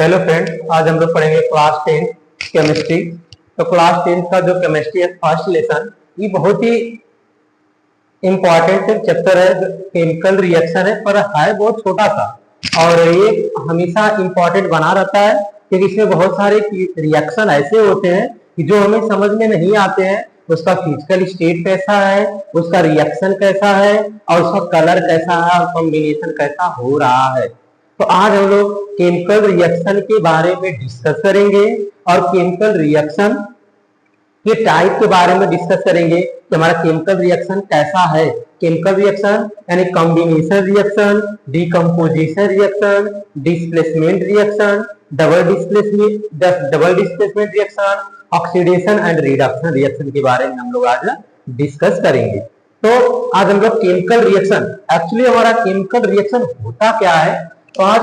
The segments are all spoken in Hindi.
हेलो फ्रेंड्स, आज हम लोग पढ़ेंगे क्लास 10 केमिस्ट्री। तो क्लास 10 का जो केमिस्ट्री है फर्स्ट लेसन, ये बहुत ही इम्पोर्टेंट चैप्टर है। केमिकल रिएक्शन है पर है बहुत छोटा सा, और ये हमेशा इम्पोर्टेंट बना रहता है क्योंकि इसमें बहुत सारे रिएक्शन ऐसे होते हैं कि जो हमें समझ में नहीं आते हैं। उसका फिजिकल स्टेट कैसा है, उसका रिएक्शन कैसा है, और उसका कलर कैसा है, और कॉम्बिनेशन कैसा हो रहा है। तो आज हम लोग केमिकल रिएक्शन के बारे में डिस्कस करेंगे और केमिकल रिएक्शन के टाइप के बारे में डिस्कस करेंगे कि हमारा केमिकल रिएक्शन कैसा है। केमिकल रिएक्शन यानी combination reaction, decomposition reaction, displacement reaction, double displacement reaction, oxidation and reduction reaction के बारे में हम लोग आज डिस्कस करेंगे। तो आज हम लोग केमिकल रिएक्शन, एक्चुअली हमारा केमिकल रिएक्शन होता क्या है। तो आज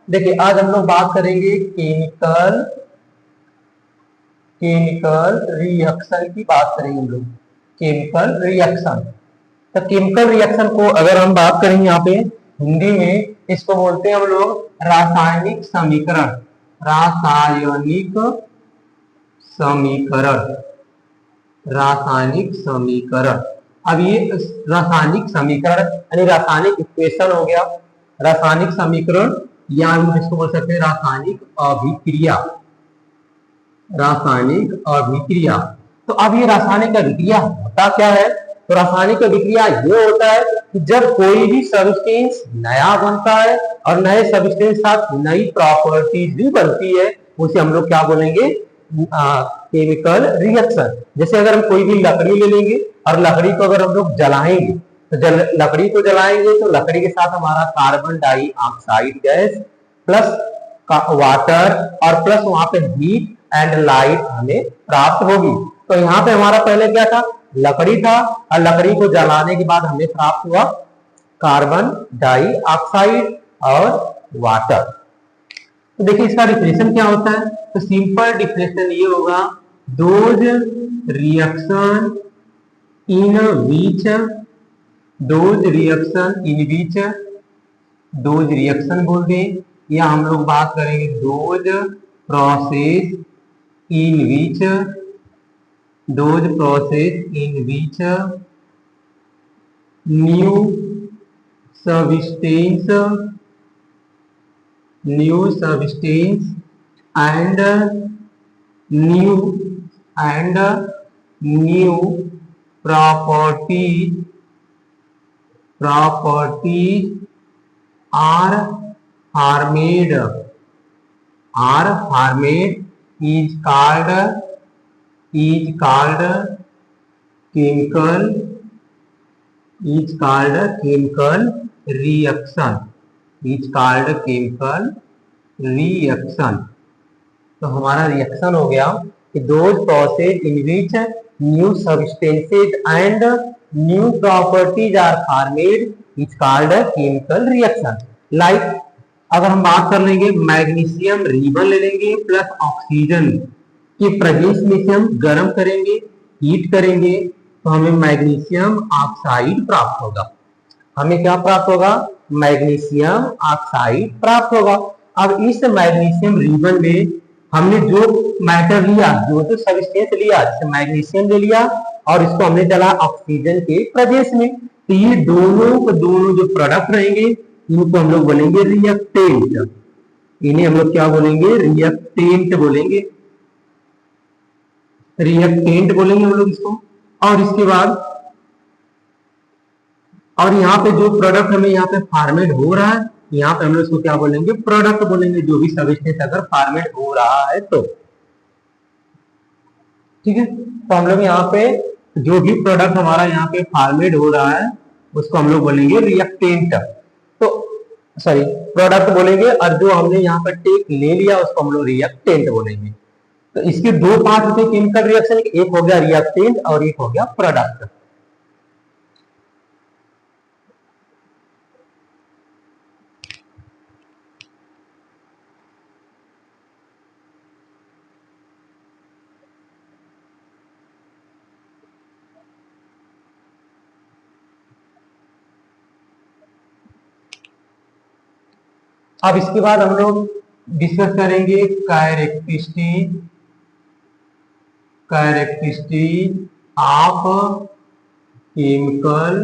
देखिए, आज हम लोग बात करेंगे केमिकल रिएक्शन की बात करेंगे हम लोग। केमिकल रिएक्शन, तो केमिकल रिएक्शन को अगर हम बात करें यहाँ पे हिंदी में, इसको बोलते हैं हम लोग रासायनिक समीकरण। रासायनिक समीकरण, रासायनिक समीकरण। अब ये रासायनिक समीकरण यानी रासायनिक इक्वेशन हो गया, रासायनिक समीकरण, या हम इसको बोल सकते हैं रासायनिक अभिक्रिया। रासायनिक अभिक्रिया, तो अब ये रासायनिक अभिक्रिया होता क्या है। तो रासायनिक अभिक्रिया ये होता है कि जब कोई भी सब्सटेंस नया बनता है और नए सब्सटेंस साथ नई प्रॉपर्टीज भी बनती है, उसे हम लोग क्या बोलेंगे, केमिकल रिएक्शन। जैसे अगर हम कोई भी लकड़ी ले लेंगे और लकड़ी को अगर हम लोग जलाएंगे, तो लकड़ी को जलाएंगे तो लकड़ी के साथ हमारा carbon dioxide gas plus water और प्लस वहां पे हीट एंड लाइट हमें प्राप्त होगी। तो यहाँ पे हमारा पहले क्या था, लकड़ी था, और लकड़ी को जलाने के बाद हमें प्राप्त हुआ कार्बन डाइऑक्साइड और वाटर। तो देखिए इसका डिफिनेशन क्या होता है। तो सिंपल डिफिनेशन ये होगा, those reaction in which, those reaction in which, those reaction बोल दें, या हम लोग बात करेंगे those process in which, those process in which new substance, new substance and new and new properties, properties are formed, are formed is called chemical, is called chemical reaction, is called chemical reaction। तो हमारा रिएक्शन हो गया कि those process in which new substances and new properties are formed is called chemical reaction. Like अगर हम बात कर लेंगे, मैग्नीशियम रिबन ले लेंगे प्लस ऑक्सीजन के प्रेजेंस में से हम गर्म करेंगे, हीट करेंगे, तो हमें मैग्नीशियम ऑक्साइड प्राप्त होगा। हमें क्या प्राप्त होगा, मैग्नीशियम ऑक्साइड प्राप्त होगा। अब इस मैग्नीशियम रिबन में हमने जो मैटर लिया, जो सब्सटेंस लिया, जैसे मैग्नीशियम ले लिया और इसको हमने डाला ऑक्सीजन के प्रेजेंस में, तो ये दोनों जो प्रोडक्ट रहेंगे इनको हम लोग बोलेंगे रिएक्टेंट। इन्हें हम लोग क्या बोलेंगे, रिएक्टेंट बोलेंगे, रिएक्टेंट बोलेंगे हम लोग इसको। और इसके बाद और यहाँ पे जो प्रोडक्ट हमें यहाँ पे फॉर्मेट हो रहा है, यहाँ पे हम लोग इसको क्या बोलेंगे, प्रोडक्ट बोलेंगे। जो भी सब्सटेंस अगर फॉर्मेट हो रहा है तो ठीक है। तो हम लोग यहाँ पे जो भी प्रोडक्ट हमारा यहाँ पे फॉर्मेट हो रहा है उसको हम लोग बोलेंगे रिएक्टेंट। तो सॉरी, प्रोडक्ट बोलेंगे, और जो हमने यहाँ पर टेक ले लिया उसको हम लोग रिएक्टेंट बोलेंगे। तो इसके दो पार्ट होते हैं केमिकल रिएक्शन, एक हो गया रिएक्टेंट और एक हो गया प्रोडक्ट। अब इसके बाद हम लोग डिस्कस करेंगे कैरेक्टरिस्टिक ऑफ केमिकल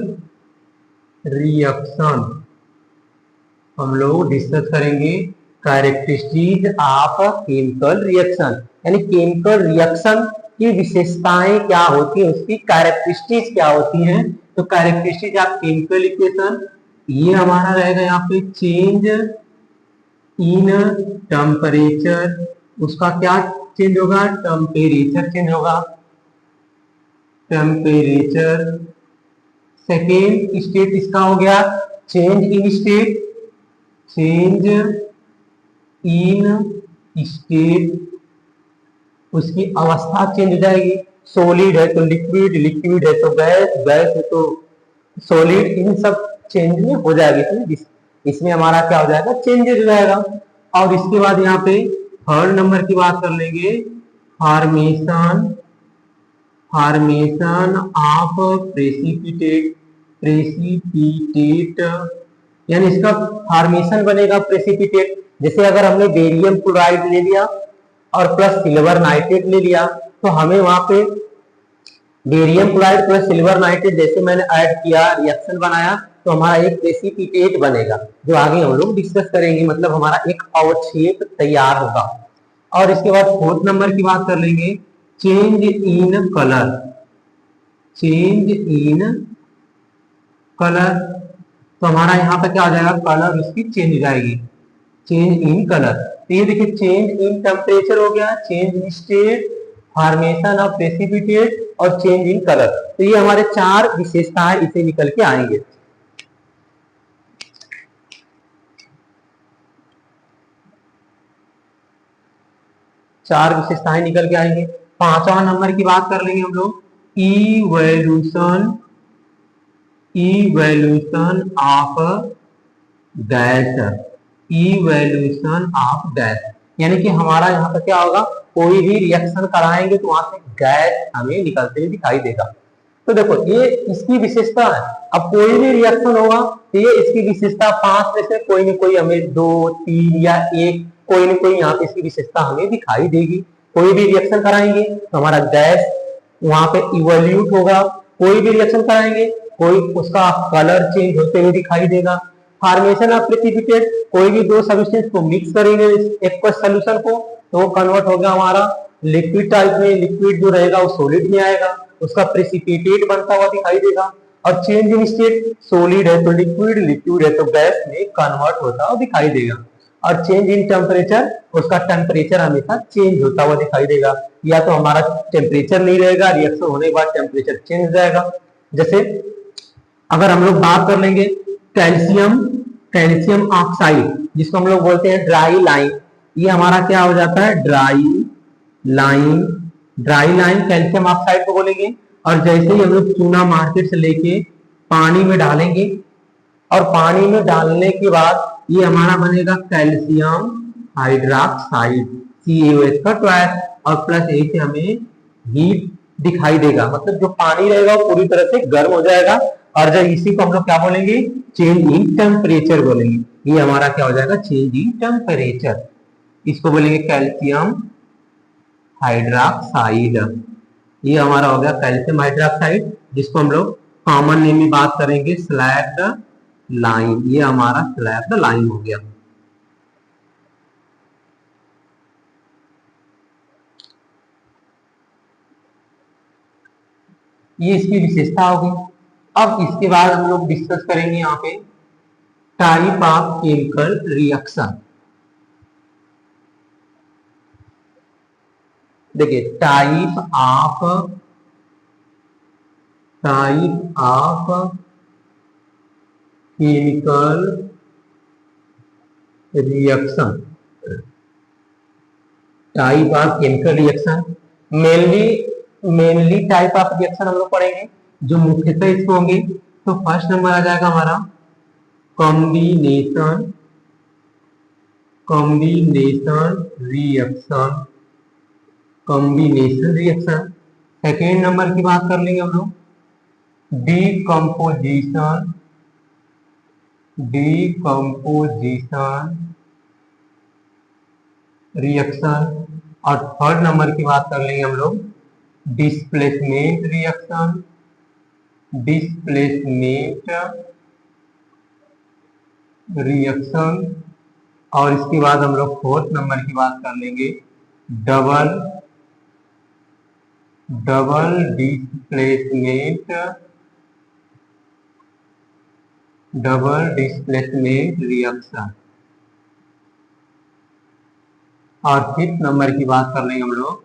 रिएक्शन। हम लोग डिस्कस करेंगे कैरेक्टरिस्टिक ऑफ केमिकल रिएक्शन, यानी केमिकल रिएक्शन की विशेषताएं क्या होती है, उसकी कैरेक्टरिस्टिक्स क्या होती हैं। तो कैरेक्टरिस्टिक ऑफ केमिकल इक्वेशन ये हमारा रहेगा यहाँ पे चेंज इन टेम्परेचर, उसका क्या चेंज होगा, टेम्परेचर चेंज होगा, टेम्परेचर। सेकेंड स्टेट इसका हो गया change in state, change in state, उसकी अवस्था चेंज हो जाएगी। सॉलिड है तो लिक्विड, लिक्विड है तो गैस, गैस है तो सॉलिड, इन सब चेंज में हो जाएगी। तो इसमें हमारा क्या हो जाएगा, चेंजेस हो जाएगा। और इसके बाद यहाँ पे थर्ड नंबर की बात कर लेंगे, formation, formation of precipitate, precipitate यानी इसका फॉर्मेशन बनेगा प्रेसिपिटेट। जैसे अगर हमने बेरियम क्लोराइड ले लिया और प्लस सिल्वर नाइट्रेट ले लिया, तो हमें वहां पे barium chloride plus silver nitrate जैसे मैंने ऐड किया, रिएक्शन बनाया, तो हमारा एक प्रेसिपिटेट बनेगा, जो आगे हम लोग डिस्कस करेंगे। मतलब हमारा एक अवक्षेप तैयार होगा। और इसके बाद फोर्थ नंबर की बात कर लेंगे, change in colour, change in colour. तो हमारा यहाँ पे क्या हो जाएगा, कलर उसकी चेंज हो जाएगी, चेंज इन कलर। तो ये देखिए चेंज इन टेम्परेचर हो गया, change in state, formation of precipitate और चेंज इन कलर। तो ये हमारे चार विशेषताएं इसे निकल के आएंगे। चार विशेषताएं निकल के आएंगे। पांचवा नंबर की बात कर लेंगे हम लोग, evolution, evolution of gas, evolution of gas. यानी कि हमारा यहाँ पर क्या होगा, कोई भी रिएक्शन कराएंगे तो वहां से गैस हमें निकलते हुए दिखाई देगा। तो देखो ये इसकी विशेषता है। अब कोई भी रिएक्शन होगा तो ये इसकी विशेषता, पांच में से कोई न कोई हमें दो, तीन या एक, कोई न कोई यहाँ पे इसकी विशेषता हमें दिखाई देगी। कोई भी रिएक्शन कराएंगे तो हमारा गैस वहां पे इवोल्यूट होगा, कोई भी रिएक्शन कराएंगे कोई उसका कलर चेंज होते हुए दिखाई देगा। फॉर्मेशन ऑफ प्रेसिपिटेट, कोई भी दो सब्सटेंस को मिक्स करेंगे एक सोल्यूशन को, तो वो कन्वर्ट हो गया हमारा लिक्विड टाइप में, लिक्विड जो रहेगा वो सॉलिड में आएगा, उसका प्रेसिपिटेट बनता हुआ दिखाई देगा। और चेंज इन स्टेट, सॉलिड है तो लिक्विड, लिक्विड है तो गैस में कन्वर्ट होता हुआ दिखाई देगा। और चेंज इन टेम्परेचर, उसका टेम्परेचर हमेशा चेंज होता हुआ दिखाई देगा। या तो हमारा टेम्परेचर नहीं रहेगा, रिएक्शन होने के बाद टेम्परेचर चेंज हो जाएगा। जैसे अगर हम लोग बात कर लेंगे कैल्शियम, कैल्शियम ऑक्साइड जिसको हम लोग बोलते हैं ड्राई लाइन, ये हमारा क्या हो जाता है, dry line, dry line calcium oxide को बोलेंगे। और जैसे ही हम लोग चूना मार्केट से लेके पानी में डालेंगे और पानी में डालने के बाद ये हमारा बनेगा कैल्शियम हाइड्रोक्साइड, CaOH का ट्वाइस, और प्लस यही से हमें हीट दिखाई देगा। मतलब जो पानी रहेगा वो पूरी तरह से गर्म हो जाएगा। और जब इसी को हम लोग क्या बोलेंगे, चेंज इन टेम्परेचर बोलेंगे। ये हमारा क्या हो जाएगा, चेंज इन टेम्परेचर, इसको बोलेंगे कैल्शियम हाइड्रोक्साइड। ये हमारा हो गया कैल्शियम हाइड्रोक्साइड, जिसको हम लोग कॉमन नेम में बात करेंगे स्लैग्ड लाइन। ये हमारा स्लैग्ड लाइन हो गया। ये इसकी विशेषता होगी। अब इसके बाद हम लोग डिस्कस करेंगे यहाँ पे टाइप ऑफ केमिकल रिएक्शन। देखिए type of chemical reaction, type of chemical reaction mainly type of reaction हम लोग पढ़ेंगे जो मुख्यतः इसको होंगे। तो फर्स्ट नंबर आ जाएगा हमारा combination, combination reaction, combination reaction. Second number की बात कर लेंगे हम लोग डीकम्पोजिशन, डीकम्पोजिशन रिएक्शन। और थर्ड नंबर की बात कर लेंगे हम लोग डिस्प्लेसमेंट रिएक्शन, डिस्प्लेसमेंट रिएक्शन। और इसके बाद हम लोग फोर्थ नंबर की बात कर लेंगे double double displacement, double displacement reaction. और फिफ्थ नंबर की बात कर लेंगे हम लोग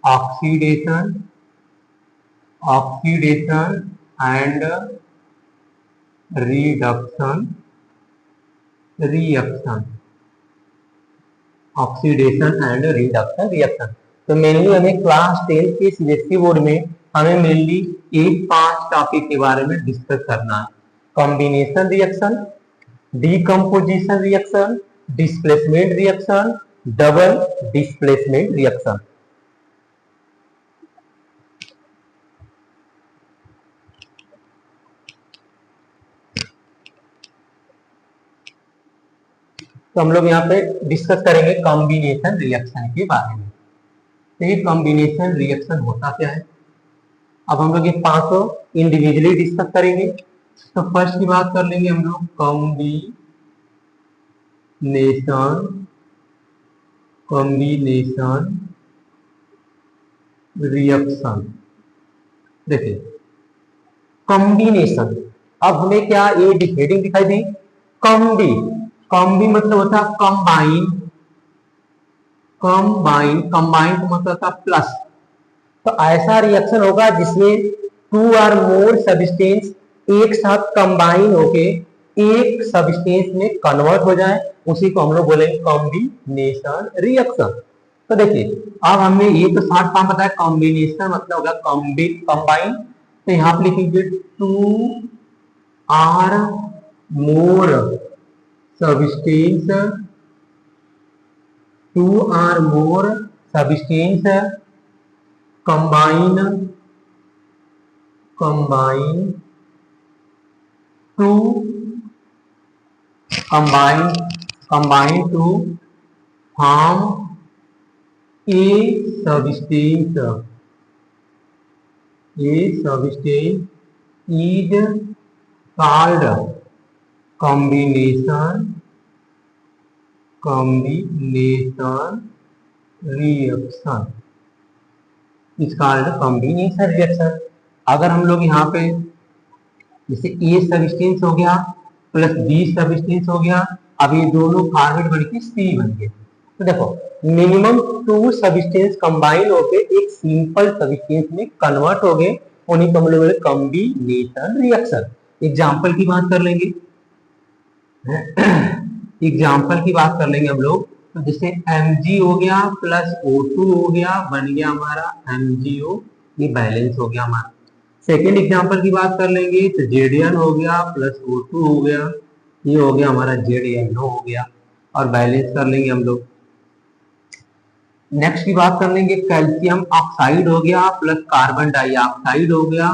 oxidation, oxidation and reduction reaction, oxidation and reduction reaction. तो मेनली हमें क्लास 10 के सीबीएसई बोर्ड में हमें मेनली एक 5 टॉपिक के बारे में डिस्कस करना है। Combination reaction, decomposition reaction, displacement reaction, double displacement reaction. तो हम लोग यहाँ पे डिस्कस करेंगे कॉम्बिनेशन रिएक्शन के बारे में। तो ये कॉम्बिनेशन रिएक्शन होता क्या है, अब हम लोग ये पांचों इंडिविजुअली डिस्कस करेंगे। तो फर्स्ट की बात कर लेंगे हम लोग कॉम्बिनेशन, कॉम्बिनेशन रिएक्शन। देखिए कॉम्बिनेशन, अब हमें क्या ये हेडिंग दिखाई दी, कॉम्बी, कॉम्बी मतलब होता है कंबाइन, कंबाइन, कंबाइन का मतलब होता है प्लस। तो ऐसा रिएक्शन होगा जिसमें टू और मोर सब्सटेंस एक साथ कंबाइन होके एक सब्सटेंस में कन्वर्ट हो जाए, उसी को हम लोग बोलेंगे कॉम्बिनेशन रिएक्शन। तो देखिए अब हमने ये तो शॉर्ट फॉर्म बताया, कॉम्बिनेशन मतलब होगा कंबाइन। तो यहाँ पे लिखेंगे two or more substance, two or more substance combine to combine to form a substance, a substance is called combination reaction, is called combination reaction. अगर हम लोग यहाँ पे जैसे ए सब्सटेंस हो गया प्लस बी सब्सटेंस हो गया, अब ये दोनों फॉर्मेट बन के सी बन गए। तो देखो मिनिमम टू सब्सटेंस कंबाइन होके एक सिंपल सब्सटेंस में कन्वर्ट हो गए, उन्हीं को हम लोग कॉम्बिनेशन रिएक्शन। एग्जाम्पल की बात कर लेंगे, एग्जाम्पल की बात कर लेंगे हम लोग। तो जैसे Mg हो गया प्लस O2 हो गया, बन गया हमारा MgO, ये बैलेंस हो गया हमारा। सेकेंड एग्जांपल की बात कर लेंगे तो Zn हो गया प्लस O2 हो गया, ये हो गया हमारा ZnO हो गया, और बैलेंस कर लेंगे हम लोग। नेक्स्ट की बात कर लेंगे कैल्शियम ऑक्साइड हो गया प्लस कार्बन डाइऑक्साइड हो गया,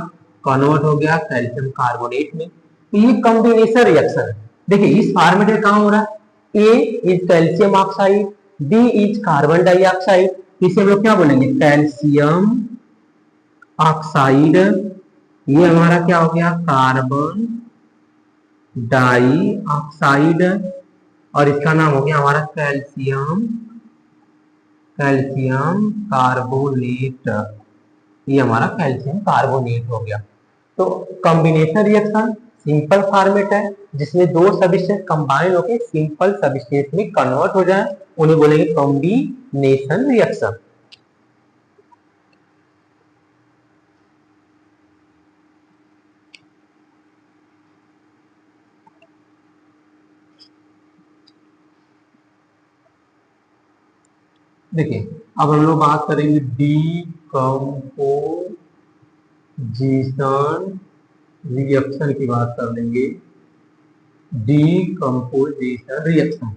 कन्वर्ट हो गया कैल्शियम कार्बोनेट में। तो ये कॉम्बिनेशन रिएक्शन है। देखिए इस फॉर्मेट में कहाँ हो रहा है, A is calcium oxide, B is carbon dioxide, इसे हम लोग क्या बोलेंगे कैल्शियम ऑक्साइड, ये हमारा क्या हो गया कार्बन डाइऑक्साइड, और इसका नाम हो गया हमारा कैल्शियम कार्बोनेट, ये हमारा कैल्शियम कार्बोनेट हो गया। तो कॉम्बिनेशन रिएक्शन सिंपल फॉर्मेट है जिसमें दो सब्सटेंस कंबाइन होकर सिंपल सब्सटेंस में कन्वर्ट हो जाए, उन्हें बोलेंगे कॉम्बिनेशन रिएक्शन। देखिए अब हम लोग बात करेंगे डीकम्पोजिशन रिएक्शन की बात कर लेंगे। डीकम्पोजिशन रिएक्शन,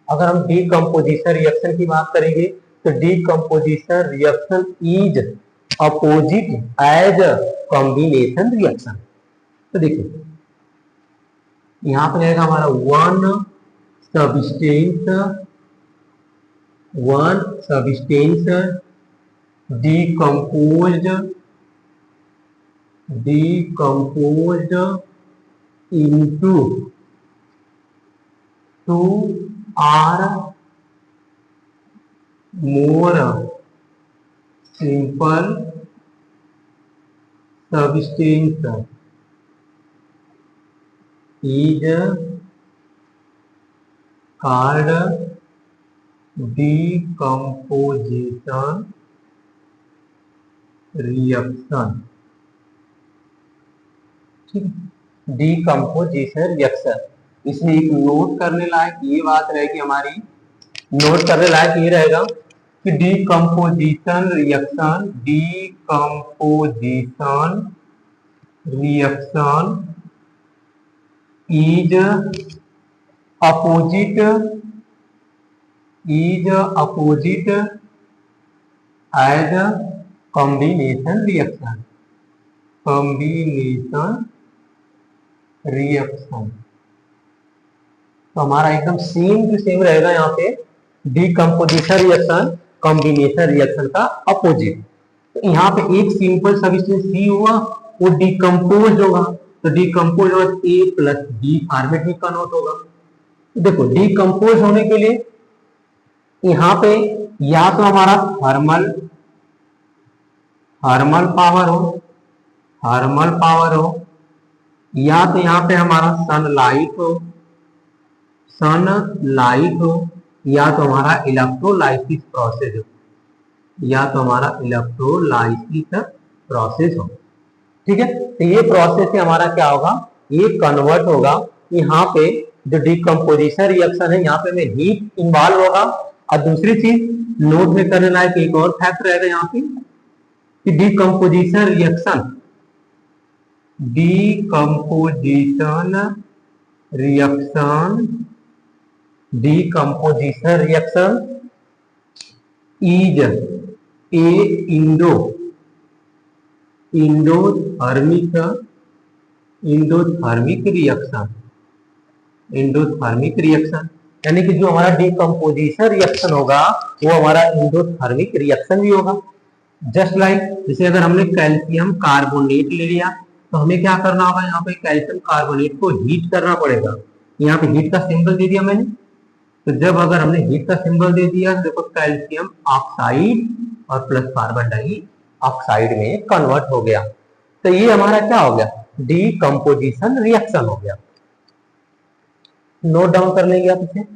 अगर हम डीकम्पोजिशन रिएक्शन की बात करेंगे तो decomposition reaction is opposite as combination reaction. तो देखिए यहाँ पर रहेगा हमारा one substance one substance decomposed into two or more simple substance is called decomposition reaction. ठीक है, डिकम्पोजिशन रिएक्शन। इसमें एक नोट करने लायक ये बात रहेगी हमारी, नोट करने लायक ये रहेगा कि decomposition reaction is opposite as combination reaction. तो हमारा एकदम सेम टू सेम रहेगा यहाँ पे, डिकम्पोजिशन रिएक्शन कॉम्बिनेशन रिएक्शन का अपोजिट। तो यहाँ पे एक सिंपल सब्सटेंस सी हुआ, वो डिकम्पोज होगा, तो डिकम्पोज होगा ए प्लस बी फॉर्मेट में कन्वर्ट होगा। देखो डिकम्पोज होने के लिए यहाँ पे या तो हमारा थर्मल पावर हो, या तो यहाँ पे हमारा सनलाइट हो, या तो हमारा इलेक्ट्रोलाइसिस प्रोसेस हो। ठीक है, तो ये प्रोसेस से हमारा क्या होगा, ये कन्वर्ट होगा। यहाँ पे जो डिकम्पोजिशन रिएक्शन है, यहाँ पे में हीट इन्वॉल्व होगा। और दूसरी चीज नोट में करने लायक एक और फैक्ट रहेगा यहाँ पे कि decomposition reaction is a endothermic reaction. यानी कि जो हमारा डिकम्पोजिशन रिएक्शन होगा वो हमारा इंडोथर्मिक रिएक्शन भी होगा। जस्ट लाइक जैसे अगर हमने कैल्शियम कार्बोनेट ले लिया, तो हमें क्या करना होगा, यहाँ पे कैल्शियम कार्बोनेट को हीट करना पड़ेगा। यहाँ पे हीट का सिंबल दे दिया मैंने, तो जब अगर हमने हीट का सिंबल दे दिया, देखो कैल्शियम ऑक्साइड और प्लस कार्बन डाइऑक्साइड में कन्वर्ट हो गया। तो ये हमारा क्या हो गया, डिकम्पोजिशन रिएक्शन हो गया। नोट डाउन कर लेंगे आप इसे।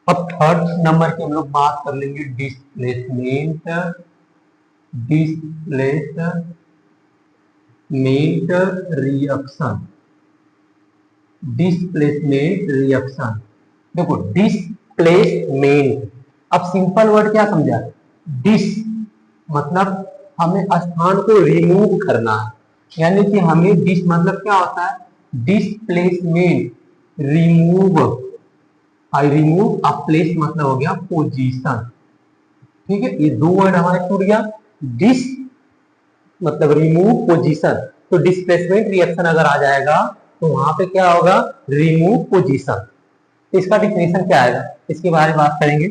अब थर्ड नंबर की हम लोग बात कर लेंगे डिस्प्लेसमेंट रिएक्शन। देखो डिस्प्लेसमेंट, अब सिंपल वर्ड क्या समझा, डिस मतलब हमें स्थान को रिमूव करना है, यानी कि हमें डिस मतलब क्या होता है, डिस्प्लेसमेंट, रिमूव अ प्लेस मतलब हो गया पोजीशन। ठीक है, ये दो वर्ड हमारे छूट गया, डिस मतलब रिमूव, पोजीशन। तो डिस्प्लेसमेंट रिएक्शन अगर आ जाएगा तो वहां पे क्या होगा, रिमूव पोजीशन। इसका डिफिनेशन क्या आएगा, इसके बारे में बात करेंगे।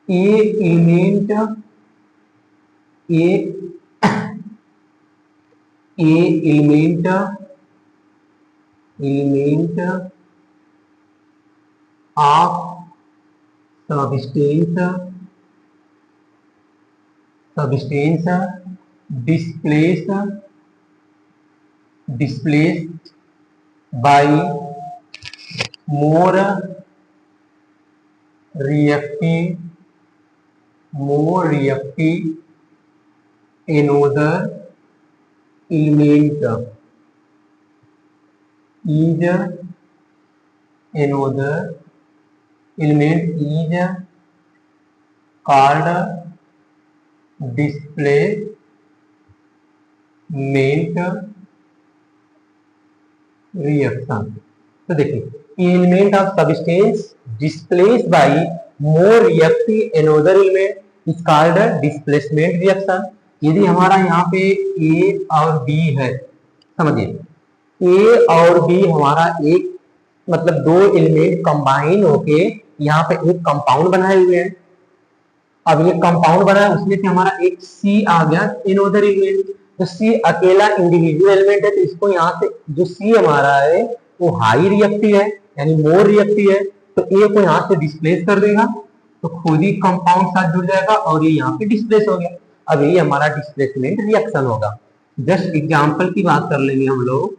Element of substance displaced by more reactive another element is another element is called displacement reaction। तो देखिए element of substance displaced by more reactive another element is called displacement reaction. यदि हमारा यहाँ पे ए और बी है, समझिए ए और बी हमारा एक मतलब दो एलिमेंट कंबाइन होके यहाँ पे एक कंपाउंड बनाए हुए हैं। अब ये कंपाउंड बना है उसमें से हमारा एक सी आ गया एनोदर एलिमेंट। तो सी अकेला इंडिविजुअल एलिमेंट है, तो इसको यहाँ से जो सी हमारा है वो हाई रिएक्टिव है यानी मोर रिएक्टिव है, तो ए को यहाँ से डिस्प्लेस कर देगा तो खुद ही कंपाउंड साथ जुड़ जाएगा और ये यहाँ पे डिस्प्लेस हो गया। अब ये हमारा डिस्प्लेसमेंट रिएक्शन होगा। जस्ट एग्जांपल की बात कर लेंगे हम लोग।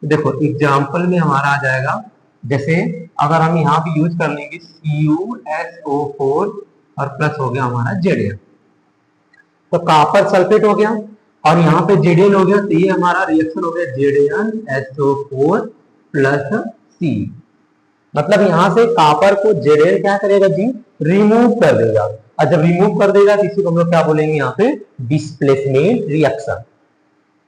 देखो एग्जांपल में हमारा आ जाएगा, जैसे अगर हम यहाँ भी यूज कर लेंगे CuSO4 और प्लस हो गया हमारा Zn, तो कॉपर सल्फेट हो गया और यहाँ पे Zn हो गया, तो ये हमारा रिएक्शन हो गया ZnSO4 प्लस C। मतलब यहाँ से कॉपर को Zn क्या करेगा जी, रिमूव कर देगा, और जब रिमूव कर देगा तो इसी को हम लोग क्या बोलेंगे यहाँ पे, डिस्प्लेसमेंट रिएक्शन।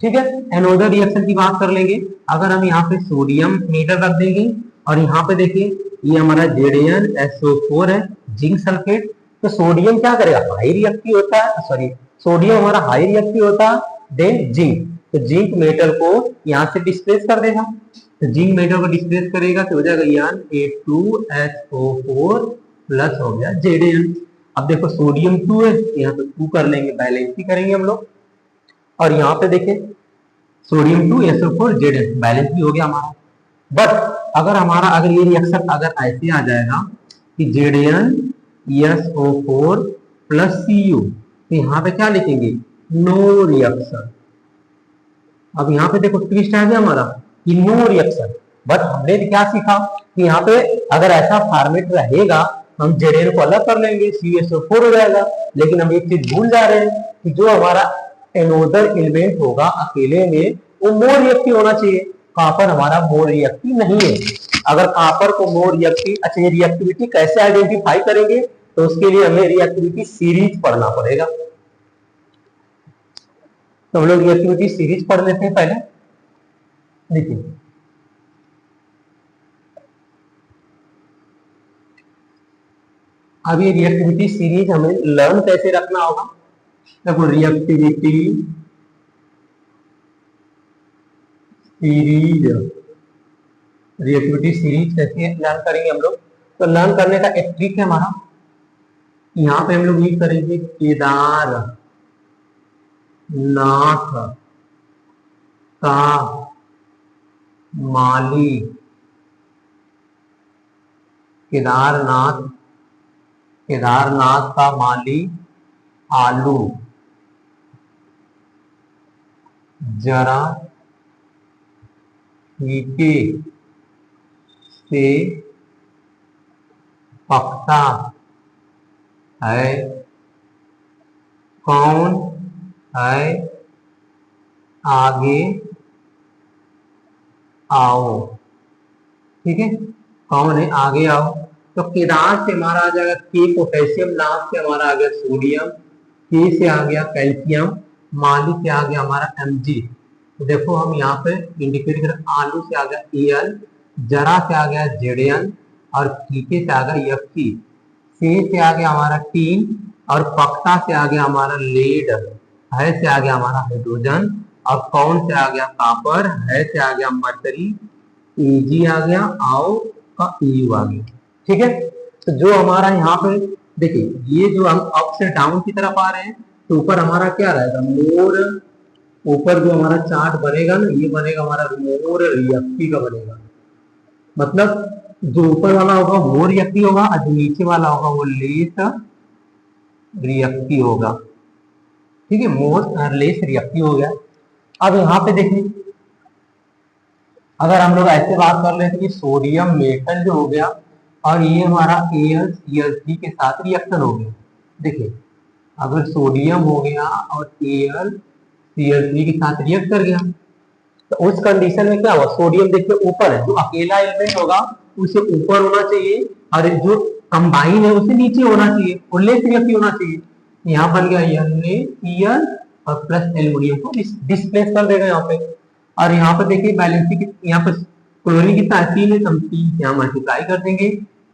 ठीक है, एनोदर रिएक्शन की बात कर लेंगे। अगर हम यहाँ पे सोडियम मीटर रख देंगे और यहाँ पे देखिए ये हमारा ZnSO4 है, जिंक सल्फेट, तो सोडियम क्या करेगा, हाई रिएक्टिव होता है, सॉरी सोडियम हमारा हाई रिएक्टिव होता है देन जिंक, तो जिंक मेटल को यहाँ से डिस्प्लेस कर देगा, तो जिंक मेटल को डिस्प्लेस करेगा तो हो जाएगा Na2SO4 प्लस हो गया Zn। अब देखो सोडियम 2 है, यहाँ पे 2 कर लेंगे, बैलेंस ही करेंगे हम लोग, और यहाँ पे देखिए सोडियम 2SO4 Zn बैलेंस भी हो गया हमारा। बट अगर ये रिएक्शन अगर ऐसे आ जाएगा कि ZnSO4 प्लस Cu, तो यहाँ पे क्या लिखेंगे, नो रिएक्शन। अब यहाँ पे देखो ट्विस्ट आ गया हमारा कि नो रिएक्शन, बट हमने क्या सीखा कि यहाँ पे अगर ऐसा फॉर्मेट रहेगा हम Zn को अलग कर लेंगे, CuSO4 हो जाएगा। लेकिन हम एक चीज भूल जा रहे हैं कि जो हमारा एनोदर एलिमेंट होगा अकेले में वो मोर रिएक्टिव होना चाहिए, कॉपर हमारा मोर रिएक्टिव नहीं है। अगर कॉपर को मोर रिएक्टिव, अच्छा ये रिएक्टिविटी कैसे आइडेंटिफाई करेंगे, तो उसके लिए हमें रिएक्टिविटी सीरीज पढ़ना पड़ेगा। तो हम लोग रिएक्टिविटी सीरीज पढ़ लेते हैं पहले। देखिए अब ये रिएक्टिविटी सीरीज हमें लर्न कैसे रखना होगा। देखो रिएक्टिविटी सीरीज कैसे लर्न करेंगे हम लोग, तो लर्न करने का एक ट्रिक है हमारा, यहाँ पे हम लोग यूज करेंगे केदारनाथ का माली, केदारनाथ का माली आलू जरा फीके से पकता है, कौन है आगे आओ। ठीक है, कौन है आगे आओ। तो केदार से हमारा आ जाएगा के पोटेशियम, नाथ से हमारा आ गया सोडियम, के से आ गया कैल्शियम, माली से आ गया हमारा Mg। तो देखो हम यहाँ पे इंडिकेट कर, आलू से आ गया Al, जरा से आ गया Zn और फीके से आ गया Fe, से आ गया हमारा टीन और पक्ता से आ गया हमारा लेड, है से आ गया हमारा हाइड्रोजन और कौन से आ गया कॉपर, है से आ गया मर्करी, Ag आ गया, आओ का Eu आ गया। ठीक है, तो जो हमारा यहाँ पे देखिए ये जो हम अप से डाउन की तरफ आ रहे हैं, तो ऊपर हमारा क्या रहेगा, मोर, ऊपर जो हमारा चार्ट बनेगा ना, ये बनेगा हमारा मोर रिएक्टिव का बनेगा। मतलब जो ऊपर वाला होगा वो रिएक्टिव होगा और जो नीचे वाला होगा वो लेस रिएक्टिव होगा। ठीक है, मोर लेस रिएक्टिव हो गया। अब यहाँ पे देखिए अगर हम लोग ऐसे बात कर लेते कि सोडियम मेटल जो हो गया और ये हमारा AlCl3 के साथ रिएक्शन हो गया। देखिए अगर सोडियम हो गया और Cl3 के साथ रिएक्ट कर गया। तो उस कंडीशन में क्या हुआ, सोडियम देखिए ऊपर है, जो अकेला एलिमेंट होगा उसे ऊपर होना चाहिए और जो कंबाइन है उसे नीचे होना चाहिए, उल्लेख रिएक्टिव होना चाहिए। यहाँ बन गया Cl और प्लस एल्युमिनियम को डिस्प्लेस कर देगा यहाँ पे। और यहाँ पे देखिए बैलेंसिंग, यहाँ पे क्लोरीन कितना है 3 है, तो हम 3 यहाँ मल्टीप्लाई कर देंगे,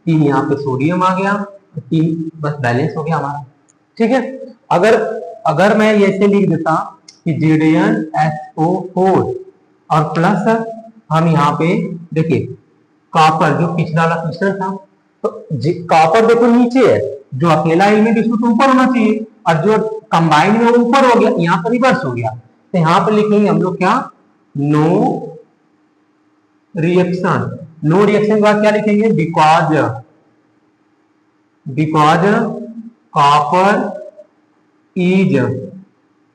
3 यहाँ पे सोडियम आ गया, 3 बस बैलेंस हो गया हमारा। ठीक है, अगर अगर मैं ऐसे लिख देता कि ZnSO4 और प्लस हम यहाँ पे देखिए कॉपर, जो पिछला वाला क्वेश्चन था, तो कॉपर देखो नीचे है, जो अकेला एलिमेंट इसको तो ऊपर होना चाहिए, और जो कंबाइन में ऊपर हो गया, यहाँ पर रिवर्स हो गया। तो यहाँ पर लिखेंगे हम लोग क्या, नो रिएक्शन। नो रिएक्शन के बाद क्या लिखेंगे, because copper is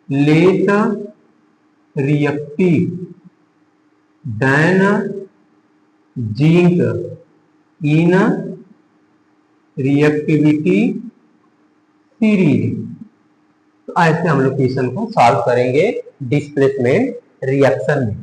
less reactive than zinc in reactivity series. तो ऐसे हम लोग क्वेश्चन को सॉल्व करेंगे डिस्प्लेसमेंट रिएक्शन में।